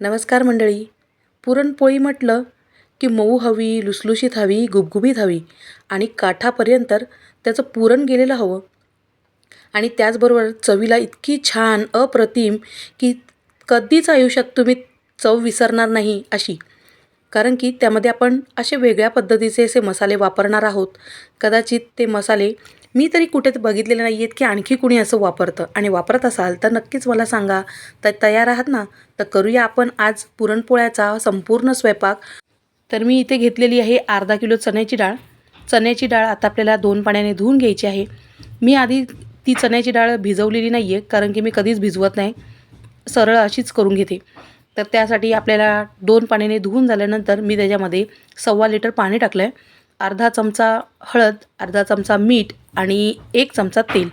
नमस्कार मंडळी. पुरणपोळी म्हटलं की मऊ हवी, लुसलुशीत हवी, गुबगुबीत हवी आणि काठापर्यंत त्याचं पुरण गेलेलं हवं. आणि त्याचबरोबर चवीला इतकी छान, अप्रतिम की कधीच आयुष्यात तुम्ही चव विसरणार नाही अशी. कारण की त्यामध्ये आपण असे वेगळ्या पद्धतीचे असे मसाले वापरणार आहोत. कदाचित ते मसाले मी तरी कुठे बघितलेले नाही आहेत की आणखी कुणी असं वापरतं, आणि वापरत असाल तर नक्कीच मला सांगा. तर तयार आहात ना? तर करूया आपण आज पुरणपोळ्याचा संपूर्ण स्वयंपाक. तर मी इथे घेतलेली आहे अर्धा किलो चण्याची डाळ. चण्याची डाळ आता आपल्याला 2 पाण्याने धुवून घ्यायची आहे. मी आधी ती चण्याची डाळ भिजवलेली नाही आहे, कारण की मी कधीच भिजवत नाही, सरळ अशीच करून घेते. तर त्यासाठी आपल्याला 2 पाण्याने धुवून झाल्यानंतर मी त्याच्यामध्ये 1.25 लिटर पाणी टाकलं आहे. अर्धा चमचा हळद, अर्धा चमचा मीठ आणि 1 चमचा तेल.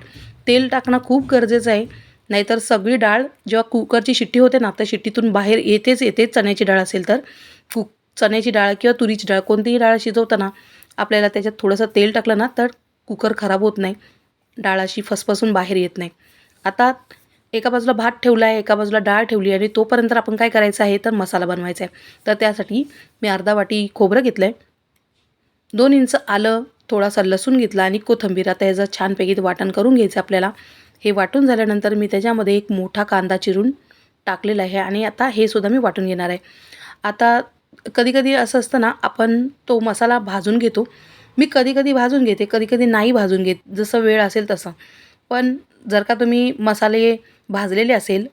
तेल टाकणं खूप गरजेचं आहे, नाहीतर सगळी डाळ जेव्हा कुकरची शिट्टी होते ना, तर शिट्टीतून बाहेर येतेच चण्याची डाळ असेल तर. चण्याची डाळ किंवा तुरीची डाळ कोणतीही डाळ शिजवताना आपल्याला त्याच्यात थोडंसं तेल टाकलं ना, तर कुकर खराब होत नाही, डाळ अशी फसफसून बाहेर येत नाही. आता एका बाजूला भात ठेवला आहे, एका बाजूला डाळ ठेवली आणि तोपर्यंत आपण काय करायचं आहे, तर मसाला बनवायचा आहे. तर त्यासाठी मी अर्धा वाटी खोबरं घेतलं आहे, 2 इंच आलं, थोडासा लसूण घेतला आणि कोथिंबीर. आता याचं छानपैकी वाटण करून घ्यायचं आपल्याला. हे वाटून झाल्यानंतर मी त्याच्यामध्ये एक मोठा कांदा चिरून टाकलेला आहे आणि आता हे सुद्धा मी वाटून घेणार आहे. आता कधी-कधी असं असतं ना, आपण तो मसाला भाजून घेतो. मी कधी-कधी भाजून घेते, कधी-कधी नाही भाजून घेत, जसं वेळ असेल तसं. पण जर का तुम्ही मसाले भाजलेले असेल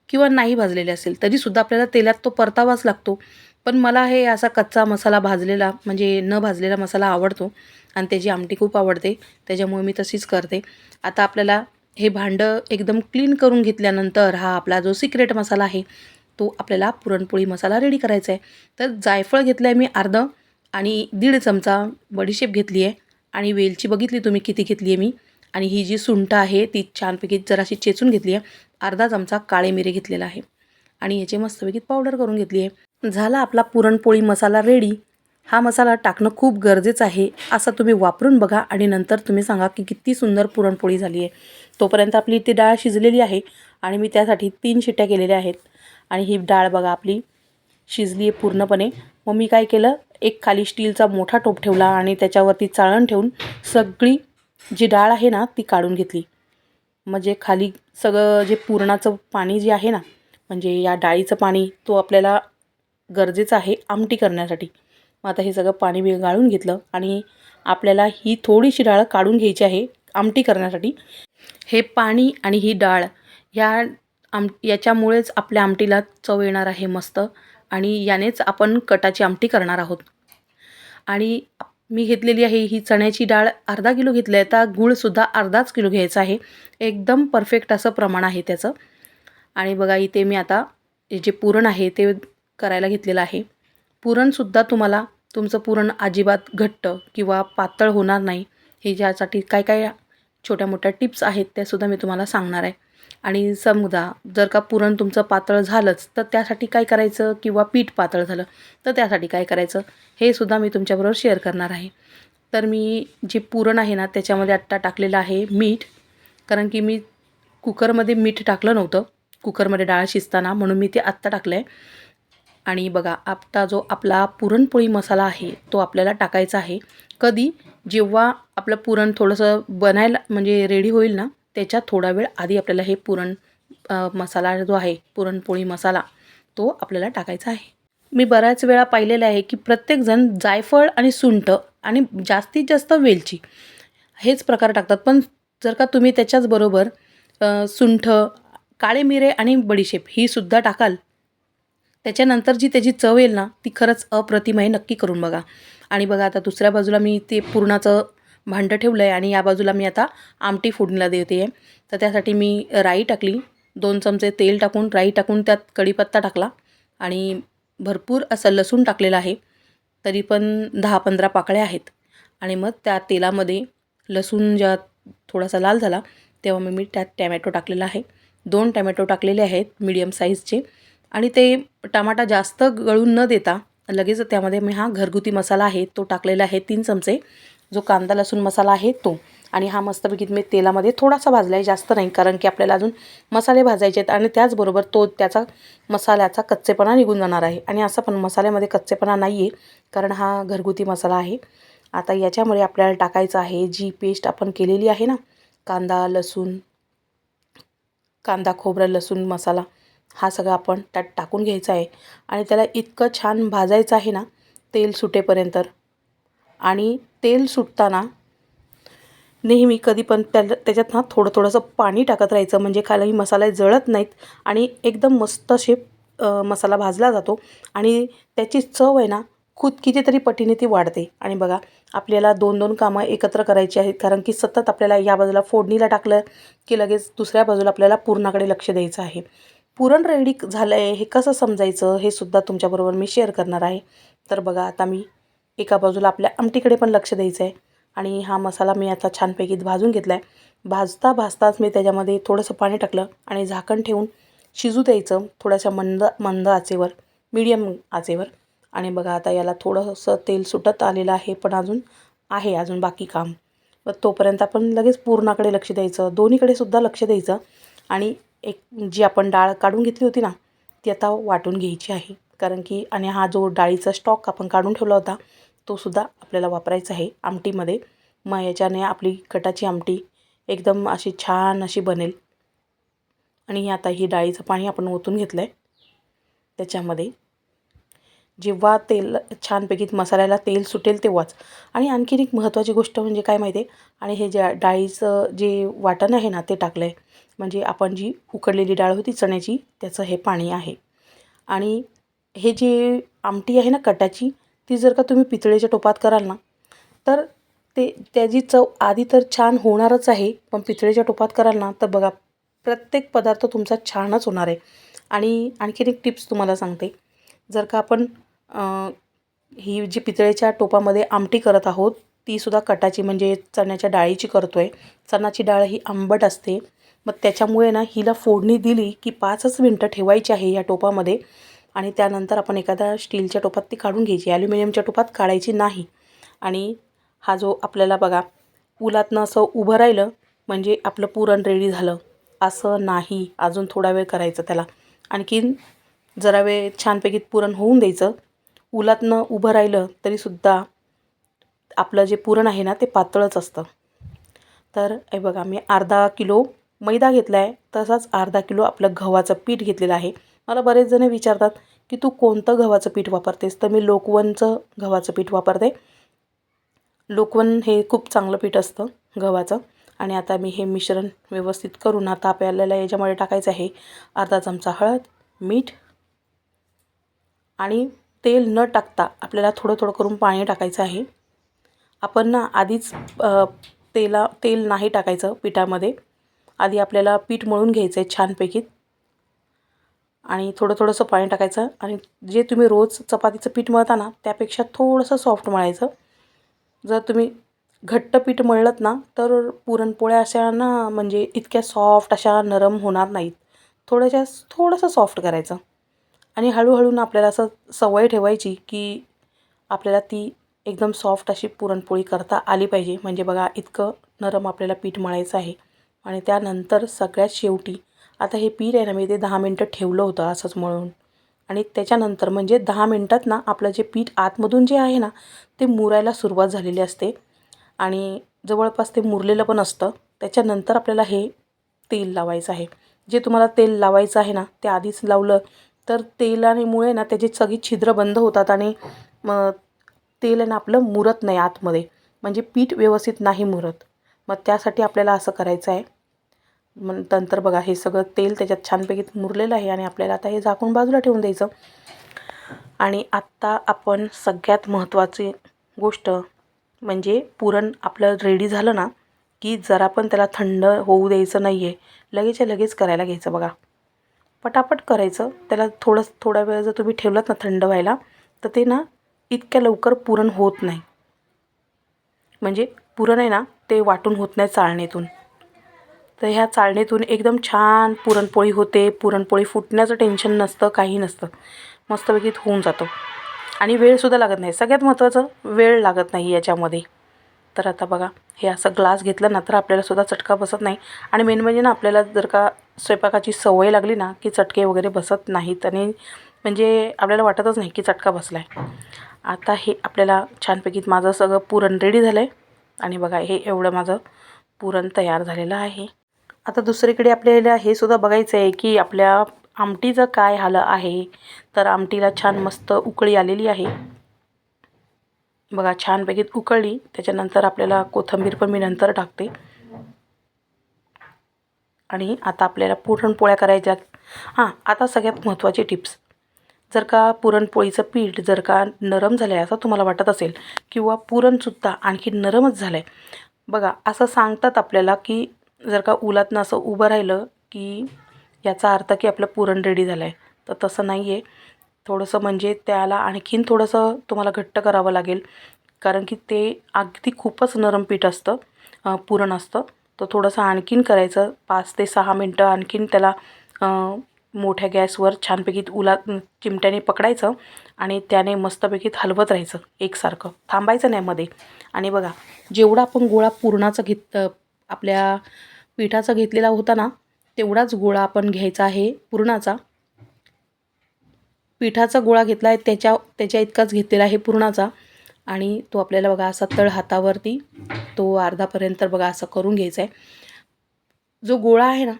किंवा नाही भाजलेले असेल, तरीसुद्धा आपल्याला तेलात तो परतावाच लागतो. पण मला हे असा कच्चा मसाला भाजलेला, म्हणजे न भाजलेला मसाला आवडतो आणि त्याची आमटी खूप आवडते. त्याच्यामुळे मी तशीच करते. आता आपल्याला हे भांडं एकदम क्लीन करून घेतल्यानंतर हा आपला जो सिक्रेट मसाला आहे, तो आपल्याला पुरणपोळी मसाला रेडी करायचा आहे. तर जायफळ घेतलं आहे मी अर्धं आणि 1.5 चमचा बडीशेप घेतली आहे आणि वेलची बघितली तुम्ही किती घेतली आहे मी. आणि ही जी सुंठ आहे ती छानपैकी जराशी चेचून घेतली आहे. अर्धा चमचा काळे मिरे घेतलेला आहे आणि याची मस्तपैकी पावडर करून घेतली आहे. झाला आपला पुरणपोळी मसाला रेडी. हा मसाला टाकणं खूप गरजेचं आहे. असा तुम्ही वापरून बघा आणि नंतर तुम्ही सांगा की किती सुंदर पुरणपोळी झाली आहे. तोपर्यंत आपली ती डाळ शिजलेली आहे आणि मी त्यासाठी 3 शिट्ट्या केलेल्या आहेत. आणि ही डाळ बघा आपली शिजली आहे पूर्णपणे. मग मी काय केलं, एक खाली स्टीलचा मोठा टोप ठेवला आणि त्याच्यावरती चाळण ठेवून सगळी जी डाळ आहे ना ती काढून घेतली. म्हणजे खाली सगळं जे पुरणाचं पाणी जे आहे ना, म्हणजे या डाळीचं पाणी, तो आपल्याला गरजेचं आहे आमटी करण्यासाठी. मग आता हे सगळं पाणी मी गाळून घेतलं आणि आपल्याला ही थोडीशी डाळ काढून घ्यायची आहे आमटी करण्यासाठी. हे पाणी आणि ही डाळ याच्यामुळेच आपल्या आमटीला चव येणार आहे मस्त, आणि यानेच आपण कटाची आमटी करणार आहोत. आणि मी घेतलेली आहे ही चण्याची डाळ अर्धा किलो घेतलं आहे. आता गूळसुद्धा अर्धाच किलो घ्यायचा आहे. एकदम परफेक्ट असं प्रमाण आहे त्याचं. आणि बघा इथे मी आता जे पुरण आहे ते करायला घेतलेलं आहे. पुरणसुद्धा तुम्हाला तुमचं पुरण अजिबात घट्ट किंवा पातळ होणार नाही, हे ज्यासाठी काय काय छोट्या मोठ्या टिप्स आहेत त्यासुद्धा मी तुम्हाला सांगणार आहे. आणि समजा जर का पुरण तुमचं पातळ झालंच तर त्यासाठी काय करायचं, किंवा पीठ पातळ झालं तर त्यासाठी काय करायचं, हे सुद्धा मी तुमच्याबरोबर शेअर करणार आहे. तर मी जे पुरण आहे ना त्याच्यामध्ये आत्ता टाकलेलं आहे मीठ, कारण की मी कुकरमध्ये मीठ टाकलं नव्हतं कुकरमध्ये डाळ शिजताना, म्हणून मी ते आत्ता टाकलं आहे. आणि बघा आत्ता जो आपला पुरणपोळी मसाला आहे तो आपल्याला टाकायचा आहे. कधी, जेव्हा आपलं पुरण थोडंसं बनायला म्हणजे रेडी होईल ना, त्याच्या थोडा वेळ आधी आपल्याला हे मसाला जो आहे पुरणपोळी मसाला, तो आपल्याला टाकायचा आहे. मी बऱ्याच वेळा पाहिलेलं आहे की प्रत्येकजण जायफळ आणि सुंठ आणि जास्तीत जास्त वेलची हेच प्रकार टाकतात. पण जर का तुम्ही त्याच्याच बरोबर सुंठ, काळे मिरे आणि बडीशेप ही सुद्धा टाकाल, त्याच्यानंतर जी त्याची चव येईल ना ती खरंच अप्रतिम आहे. नक्की करून बघा. आणि बघा आता दुसऱ्या बाजूला मी ते पुरणाचं भांडं ठेवलं आहे आणि या बाजूला मी आता आमटी फोडणीला देते आहे. तर त्यासाठी मी राई टाकली, 2 चमचे तेल टाकून राई टाकून त्यात कढीपत्ता टाकला आणि भरपूर असं लसूण टाकलेलं आहे. तरी पण 10-15 पाकळ्या आहेत. आणि मग त्या तेलामध्ये लसूण जेव्हा थोडासा लाल झाला तेव्हा मी त्यात टॅमॅटो टाकलेला आहे. 2 टॅमॅटो टाकलेले आहेत मीडियम साईजचे. आणि ते टमाटा जास्त गळून न देता लगेच त्यामध्ये मी हा घरगुती मसाला आहे तो टाकलेला आहे 3 चमचे, जो कांदा लसूण मसाला आहे तो. आणि हा मस्तपैकी मी तेलामध्ये थोडासा भाजला आहे, जास्त नाही, कारण की आपल्याला अजून मसाले भाजायचे आहेत आणि त्याचबरोबर त्याचा मसाल्याचा कच्चेपणा निघून जाणार आहे. आणि असा पण मसाल्यामध्ये कच्चेपणा नाही आहे, कारण हा घरगुती मसाला आहे. आता याच्यामध्ये आपल्याला टाकायचं आहे जी पेस्ट आपण केलेली आहे ना, कांदा खोबरं लसूण मसाला, हा सगळा आपण त्यात टाकून घ्यायचा आहे आणि त्याला इतकं छान भाजायचं आहे ना तेल सुटेपर्यंत. आणि तेल सुटताना नेहमी कधी पण त्याच्यात थोडंसं पाणी टाकत राहायचं, म्हणजे खाली मसाले जळत नाहीत आणि एकदम मस्त असे मसाला भाजला जातो आणि त्याची चव आहे ना कितीतरी पटीने ती वाढते. आणि बघा, आपल्याला 2-2 कामं एकत्र करायची आहेत, कारण की सतत आपल्याला या बाजूला फोडणीला टाकलं की लगेच दुसऱ्या बाजूला आपल्याला पुरणाकडे लक्ष द्यायचं आहे. पुरण रेडी झालं आहे हे कसं समजायचं हे सुद्धा तुमच्याबरोबर मी शेअर करणार आहे. तर बघा, आता मी एका बाजूला आपल्या आमटीकडे पण लक्ष द्यायचं आहे आणि हा मसाला मी आता छानपैकी भाजून घेतला आहे. भाजताच मी त्याच्यामध्ये थोडंसं पाणी टाकलं आणि झाकण ठेवून शिजू द्यायचं थोड्याशा मंद आचेवर, मीडियम आचेवर. आणि बघा, आता याला थोडंसं तेल सुटत आलेलं आहे, पण अजून बाकी काम. तोपर्यंत आपण लगेच पुरणाकडे लक्ष द्यायचं, दोन्हीकडे सुद्धा लक्ष द्यायचं. आणि एक जी आपण डाळ काढून घेतली होती ना, ती आता वाटून घ्यायची आहे, कारण की आणि हा जो डाळीचा स्टॉक आपण काढून ठेवला होता तो सुद्धा आपल्याला वापरायचा आहे आमटीमध्ये. मग याच्याने आपली कटाची आमटी एकदम अशी छान अशी बनेल. आणि आता ही डाळीचं पाणी आपण ओतून घेतलं आहे त्याच्यामध्ये. जेव्हा तेल छानपैकी मसाल्याला तेल सुटेल तेव्हाच. आणि आणखीन एक महत्त्वाची गोष्ट म्हणजे काय माहिती आहे, आणि हे ज्या डाळीचं जे वाटण आहे ना ते टाकलं आहे, म्हणजे आपण जी उकडलेली डाळ होती चण्याची त्याचं हे पाणी आहे. आणि हे जे आमटी आहे ना कटाची, ती जर का तुम्ही पितळेच्या टोपात कराल ना तर त्याची चव आधी तर छान होणारच आहे, पण पितळेच्या टोपात कराल ना तर बघा प्रत्येक पदार्थ तुमचा छानच होणार आहे. आणि आणखीन एक टिप्स तुम्हाला सांगते, जर का आपण ही जी पितळेच्या टोपामध्ये आमटी करत आहोत तीसुद्धा कटाची म्हणजे चण्याच्या डाळीची करतो आहे. चण्याची डाळ ही आंबट असते, मग त्याच्यामुळे ना हिला फोडणी दिली की 5च मिनटं ठेवायची आहे या टोपामध्ये आणि त्यानंतर आपण एखाद्या स्टीलच्या टोपात ती काढून घ्यायची, ॲल्युमिनियमच्या टोपात काढायची नाही. आणि हा जो आपल्याला बघा उलातनं असं उभं राहिलं म्हणजे आपलं पुरण रेडी झालं असं नाही, अजून थोडा वेळ करायचं त्याला. आणखीन जरा वेळ छानपैकी पुरण होऊन द्यायचं. उलातनं उभं राहिलं तरीसुद्धा आपलं जे पुरण आहे ना ते पातळच असतं. तर हे बघा, मी अर्धा किलो मैदा घेतला आहे, तसाच अर्धा किलो आपलं गव्हाचं पीठ घेतलेलं आहे. मला बरेच जण विचारतात की तू कोणतं गव्हाचं पीठ वापरतेस, तर मी लोकवनचं गव्हाचं पीठ वापरते. लोकवन हे खूप चांगलं पीठ असतं गव्हाचं. आणि आता मी हे मिश्रण व्यवस्थित करून आता आपल्याला याच्यामध्ये टाकायचं आहे अर्धा चमचा हळद, मीठ आणि तेल न टाकता आपल्याला थोडं थोडं करून पाणी टाकायचं आहे. आपण ना आधीच तेल नाही टाकायचं पिठामध्ये, आधी आपल्याला पीठ मळून घ्यायचं आहे छानपैकी आणि थोडंसं पाणी टाकायचं. आणि जे तुम्ही रोज चपातीचं पीठ मळता ना त्यापेक्षा थोडंसं सॉफ्ट मळायचं. जर तुम्ही घट्ट पीठ मळलंत ना तर पुरणपोळ्या अशा ना म्हणजे इतक्या सॉफ्ट अशा नरम होणार नाहीत. थोडंसं सॉफ्ट करायचं आणि हळूहळू ना आपल्याला असं सवय ठेवायची की आपल्याला ती एकदम सॉफ्ट अशी पुरणपोळी करता आली पाहिजे. म्हणजे बघा इतकं नरम आपल्याला पीठ मळायचं आहे. आणि त्यानंतर सगळ्यात शेवटी आता हे पीठ आहे ना मी ते 10 मिनटं ठेवलं होतं असंच मळून. आणि त्याच्यानंतर म्हणजे 10 मिनटात ना आपलं जे पीठ आतमधून जे आहे ना ते मुरायला सुरुवात झालेली असते आणि जवळपास ते मुरलेलं पण असतं. त्याच्यानंतर आपल्याला हे तेल लावायचं आहे. जे तुम्हाला तेल लावायचं आहे ना ते आधीच लावलं तर तेलामुळे ना त्याची सगळी छिद्र बंद होतात आणि मग तेल आहे ना आपलं मुरत नाही आतमध्ये, म्हणजे पीठ व्यवस्थित नाही मुरत. मग त्यासाठी आपल्याला असं करायचं आहे. मग नंतर बघा हे सगळं तेल त्याच्यात छानपैकी मुरलेलं आहे आणि आपल्याला आता हे झाकून बाजूला ठेवून द्यायचं. आणि आत्ता आपण सगळ्यात महत्त्वाची गोष्ट म्हणजे पुरण आपलं रेडी झालं ना की जरा पण त्याला थंड होऊ द्यायचं नाही आहे, लगेच करायला घ्यायचं. बघा पटापट करायचं. त्याला थोडा वेळ जर तुम्ही ठेवलात ना थंड व्हायला तर ते ना इतक्या लवकर पुरण होत नाही, म्हणजे पुरण आहे ना ते वाटून होत नाही चाळणीतून. तर ह्या चाळणीतून एकदम छान पुरणपोळी होते. पुरणपोळी फुटण्याचं टेन्शन नसतं, काही नसतं, मस्तपैकी होऊन जातो आणि वेळसुद्धा लागत नाही. सगळ्यात महत्त्वाचं वेळ लागत नाही याच्यामध्ये. तर आता बघा हे असं ग्लास घेतलं ना तर आपल्यालासुद्धा चटका बसत नाही. आणि मेन म्हणजे ना आपल्याला जर का स्वयंपाकाची सवय लागली ना की चटके वगैरे बसत नाहीत आणि म्हणजे आपल्याला वाटतच नाही की चटका बसला आहे. आता हे आपल्याला छानपैकी माझं सगळं पुरण रेडी झालं आहे. आणि बघा हे एवढं माझं पुरण तयार झालेलं आहे. आता दुसरीकडे आपल्याला हे सुद्धा बघायचं आहे की आपल्या आमटीचं काय झालं आहे. तर आमटीला छान मस्त उकळी आलेली आहे. बघा छानपैकी उकळली. त्याच्यानंतर आपल्याला कोथिंबीर पण मी नंतर टाकते. आणि आता आपल्याला पुरणपोळ्या करायच्या. आता सगळ्यात महत्त्वाची टिप्स. जर का पुरणपोळीचं पीठ जर का नरम झालं आहे असं तुम्हाला वाटत असेल किंवा पुरणसुद्धा आणखी नरमच झालं आहे, बघा असं सांगतात आपल्याला की जर का उलातनं असं उभं राहिलं की याचा अर्थ की आपलं पुरण रेडी झालं आहे. तर तसं नाही आहे. थोडंसं म्हणजे त्याला आणखीन थोडंसं तुम्हाला घट्ट करावं लागेल. कारण की ते अगदी खूपच नरम पीठ असतं, पुरण असतं. तर थोडंसं आणखीन करायचं 5 ते 6 मिनटं आणखीन त्याला मोठ्या गॅसवर छानपैकी चिमट्याने पकडायचं आणि त्याने मस्तपैकी हलवत राहायचं एकसारखं, थांबायचं नाही मध्ये. आणि बघा जेवढा आपण गोळा पुरणाचा आपल्या पिठाचा घेतलेला होता ना तेवढाच गोळा आपण घ्यायचा आहे पुरणाचा. पिठाचा गोळा घेतला आहे त्याच्या इतकाच घेतलेला आहे पुरणाचा. आणि तो आपल्याला बघा असा तळ हातावरती तो अर्धापर्यंत बघा असं करून घ्यायचा आहे. जो गोळा आहे ना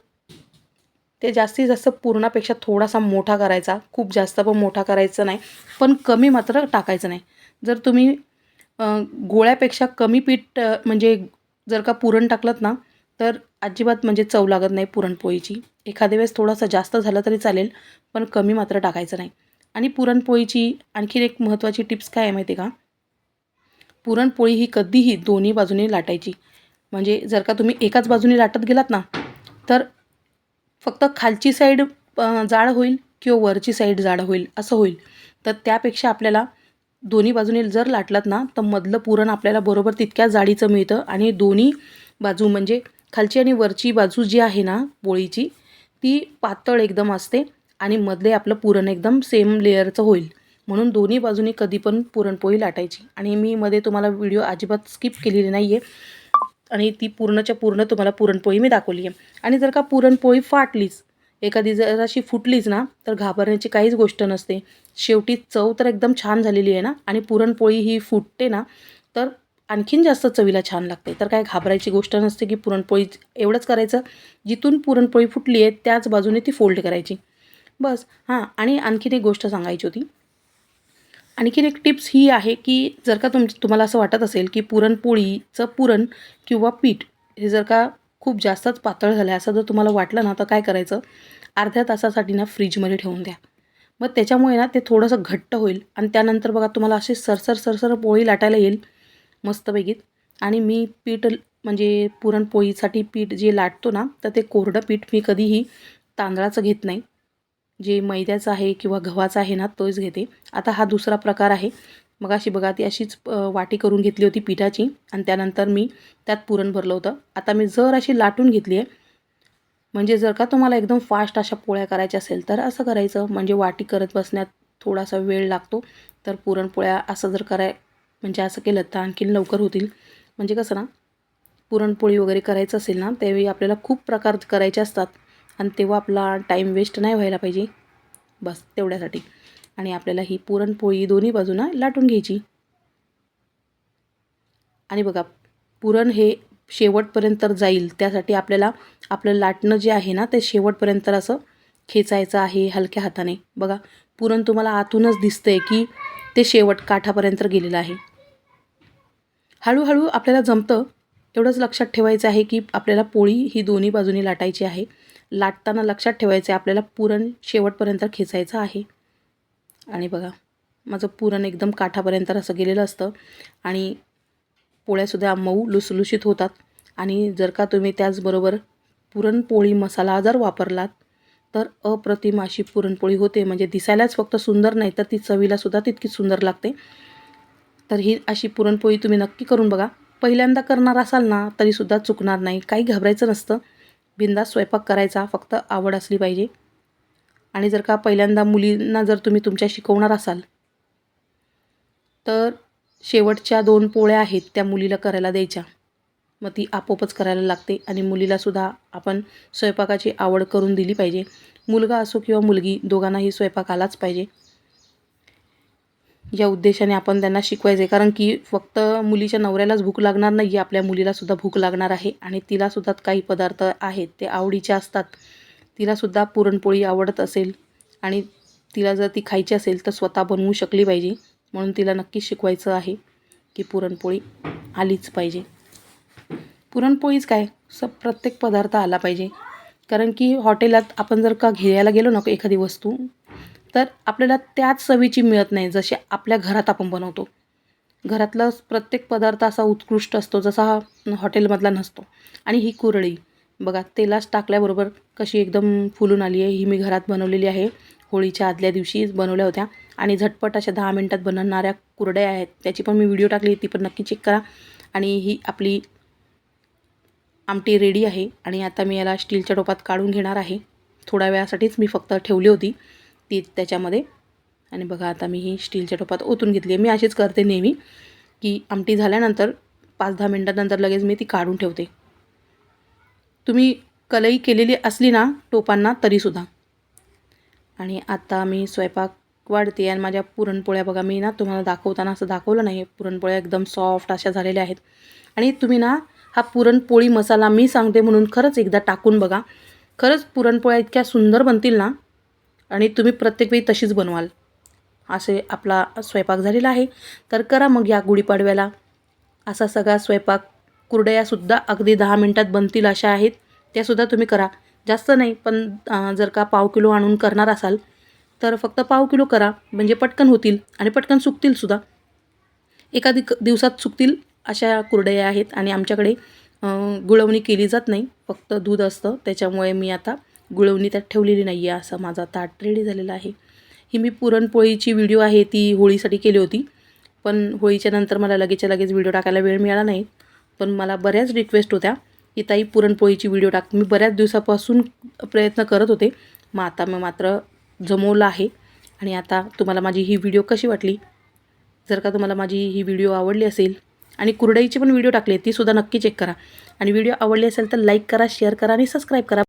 ते जास्तीत जास्त पुरणापेक्षा थोडासा मोठा करायचा. खूप जास्त पण मोठा करायचा नाही, पण कमी मात्र टाकायचं नाही. जर तुम्ही गोळ्यापेक्षा कमी पीठ म्हणजे जर का पुरण टाकलंत ना तर अजिबात म्हणजे चव लागत नाही पुरणपोळीची. एखाद्या वेळेस थोडासा जास्त झालं तरी चालेल, पण कमी मात्र टाकायचं नाही. आणि पुरणपोळीची आणखीन एक महत्त्वाची टिप्स काय आहे माहिती आहे का? पुरणपोळी ही कधीही दोन्ही बाजूने लाटायची. म्हणजे जर का तुम्ही एकाच बाजूने लाटत गेलात ना तर फक्त खालची साईड जाड होईल किंवा वरची साईड जाड होईल असं होईल. तर त्यापेक्षा आपल्याला दोन्ही बाजूने जर लाटलात ना तर मधलं पुरण आपल्याला बरोबर तितक्या जाडीचं मिळतं. आणि दोन्ही बाजू म्हणजे खालची आणि वरची बाजू जी आहे ना पोळीची ती पातळ एकदम असते आणि मधले आपलं पुरण एकदम सेम लेअरचं होईल. म्हणून दोन्ही बाजूनी कधी पण पुरणपोळी लाटायची. आणि मी मध्ये तुम्हाला व्हिडिओ अजिबात स्किप केलेली नाही आहे आणि ती पूर्णच्या पूर्ण तुम्हाला पुरणपोळी मी दाखवली आहे. आणि जर का पुरणपोळी फाटलीच, एखादी जर अशी फुटलीच ना तर घाबरण्याची काहीच गोष्ट नसते. शेवटी चव तर एकदम छान झालेली आहे ना आणि पुरणपोळी ही फुटते ना तर आणखीन जास्त चवीला छान लागते. तर काय घाबरायची गोष्ट नसते की पुरणपोळी एवढंच करायचं, जिथून पुरणपोळी फुटली आहे त्याच बाजूने ती फोल्ड करायची बस. आणि आणखीन एक गोष्ट सांगायची होती. आणखीन एक टिप्स ही आहे की जर का तुम्हाला असं वाटत असेल की पुरणपोळीचं पुरण किंवा पीठ हे जर का खूप जास्तच पातळ झालं आहे असं जर तुम्हाला वाटलं ना तर काय करायचं, अर्ध्या तासासाठी ना फ्रीजमध्ये ठेवून द्या. मग त्याच्यामुळे ना ते थोडंसं घट्ट होईल आणि त्यानंतर बघा तुम्हाला अशी सरसर पोळी लाटायला येईल मस्तपैकी. आणि मी पीठ म्हणजे पुरणपोळीसाठी पीठ जे लाटतो ना तर ते कोरडं पीठ मी कधीही तांदळाचं घेत नाही. जे मैद्याचं आहे किंवा गव्हाचं आहे ना तोच घेते. आता हा दुसरा प्रकार आहे. मग अशी बघा ती अशीच वाटी करून घेतली होती पिठाची आणि त्यानंतर मी त्यात पुरण भरलं होतं. आता मी जर अशी लाटून घेतली आहे. म्हणजे जर का तुम्हाला एकदम फास्ट अशा पोळ्या करायच्या असेल तर असं करायचं. म्हणजे वाटी करत बसण्यात थोडासा वेळ लागतो. तर पुरणपोळ्या असं जर म्हणजे असं केलं तर आणखीन लवकर होतील. म्हणजे कसं ना पुरणपोळी वगैरे करायचं असेल ना त्यावेळी आपल्याला खूप प्रकार करायचे असतात आणि तेव्हा आपला टाईम वेस्ट नाही व्हायला पाहिजे. बस तेवढ्यासाठी. आणि आपल्याला ही पुरणपोळी दोन्ही बाजूंना लाटून घ्यायची. आणि बघा पुरण हे शेवटपर्यंत जाईल त्यासाठी आपल्याला आपलं लाटणं जे आहे ना ते शेवटपर्यंत असं खेचायचं आहे हलक्या हाताने. बघा पुरण तुम्हाला आतूनच दिसतंय की ते शेवट काठापर्यंत गेलेलं आहे. हळूहळू आपल्याला जमतं. एवढंच लक्षात ठेवायचं आहे की आपल्याला पोळी ही दोन्ही बाजूनी लाटायची आहे. लाटताना लक्षात ठेवायचं आहे आपल्याला पुरण शेवटपर्यंत खेचायचं आहे. आणि बघा माझं पुरण एकदम काठापर्यंत असं गेलेलं असतं आणि पोळ्यासुद्धा मऊ लुसलुशीत होतात. आणि जर का तुम्ही त्याचबरोबर पुरणपोळी मसाला जर वापरलात तर अप्रतिम अशी पुरणपोळी होते. म्हणजे दिसायलाच फक्त सुंदर नाही तर ती चवीलासुद्धा तितकीच सुंदर लागते. तर ही अशी पुरणपोळी तुम्ही नक्की करून बघा. पहिल्यांदा करणार असाल ना तरीसुद्धा चुकणार नाही. काही घाबरायचं नसतं. बिनधास्त स्वयंपाक करायचा, फक्त आवड असली पाहिजे. आणि जर का पहिल्यांदा मुलींना जर तुम्ही तुमच्या शिकवणार असाल तर शेवटच्या 2 पोळ्या आहेत त्या मुलीला करायला द्यायच्या. मग ती आपोआपच करायला लागते आणि मुलीलासुद्धा आपण स्वयंपाकाची आवड करून दिली पाहिजे. मुलगा असो किंवा मुलगी दोघांनाही स्वयंपाक आलाच पाहिजे. या उद्देशाने आपण त्यांना शिकवायचे, कारण की फक्त मुलीच्या नवऱ्यालाच भूक लागणार नाही, आपल्या मुलीलासुद्धा भूक लागणार आहे आणि तिलासुद्धा काही पदार्थ आहेत ते आवडीचे असतात. तिलासुद्धा पुरणपोळी आवडत असेल आणि तिला जर ती खायची असेल तर स्वतः बनवू शकली पाहिजे. म्हणून तिला नक्कीच शिकवायचं आहे की पुरणपोळी आलीच पाहिजे. पुरणपोळीच काय, प्रत्येक पदार्थ आला पाहिजे. कारण की हॉटेलात आपण जर का घ्यायला गेलो ना एखादी वस्तू, तर आपल्याला त्याच चवीची मिळत नाही जशी आपल्या घरात आपण बनवतो. घरातला प्रत्येक पदार्थ असा उत्कृष्ट असतो जसा हॉटेलमधला नसतो. आणि ही कुरळी बघा तेलात टाकल्याबरोबर कशी एकदम फुलून आली आहे. ही मी घरात बनवलेली आहे. होळीच्या आदल्या दिवशी बनवल्या होत्या आणि झटपट अशा 10 मिनिटात बनणाऱ्या कुरड्या आहेत. त्याची पण मी व्हिडिओ टाकली, ती पण नक्की चेक करा. आणि ही आपली आमटी रेडी आहे आणि आता मी याला स्टीलच्या टोपात काढून घेणार आहे. थोड्या वेळासाठीच मी फक्त ठेवली होती ती त्याच्यामध्ये. आणि बघा आता मी ही स्टीलच्या टोपात ओतून घेतली आहे. मी अशीच करते नेहमी की आमटी झाल्यानंतर 5-10 मिनिटांनंतर लगेच मी ती काढून ठेवते. तुम्ही कलई केलेली असली ना टोपांना तरीसुद्धा. आणि आता मी स्वयंपाक वाढते आणि माझ्या पुरणपोळ्या बघा मी ना तुम्हाला दाखवताना असं दाखवलं नाही. पुरणपोळ्या एकदम सॉफ्ट अशा झालेल्या आहेत. आणि तुम्ही ना हा पुरणपोळी मसाला मी सांगते म्हणून खरंच एकदा टाकून बघा. खरंच पुरणपोळ्या इतक्या सुंदर बनतील ना आणि तुम्ही प्रत्येक वेळी तशीच बनवाल. असे आपला स्वयंपाक झालेला आहे. तर करा मग या गुढीपाडव्याला असा सगळा स्वयंपाक. कुरडयासुद्धा अगदी 10 मिनिटात बनतील अशा आहेत. त्यासुद्धा तुम्ही करा. जास्त नाही, पण जर का पाव किलो आणून करणार असाल तर फक्त पाव किलो करा, म्हणजे पटकन होतील आणि पटकन सुकतीलसुद्धा. एका दिवसात सुकतील अशा कुरडया आहेत. आणि आमच्याकडे गुळवणी केली जात नाही, फक्त दूध असतं. त्याच्यामुळे मी आता गुळवणी त्यात ठेवलेली नाही आहे. असं माझा ताट रेडी झालेला आहे. ही मी पुरणपोळीची व्हिडिओ आहे ती होळीसाठी केली होती, पण होळीच्या नंतर मला लगेचच्या लगेच व्हिडिओ टाकायला वेळ मिळाला नाही. पण मला बऱ्याच रिक्वेस्ट होत्या की ताई पुरणपोळीची व्हिडिओ टाक. मी बऱ्याच दिवसापासून प्रयत्न करत होते. मग आता मी मात्र जमवलं आहे. आणि आता तुम्हाला माझी ही व्हिडिओ कशी वाटली, जर का तुम्हाला माझी ही व्हिडिओ आवडली असेल आणि कुरडईची पण व्हिडिओ टाकली तीसुद्धा नक्की चेक करा. आणि व्हिडिओ आवडली असेल तर लाईक करा, शेअर करा आणि सबस्क्राईब करा.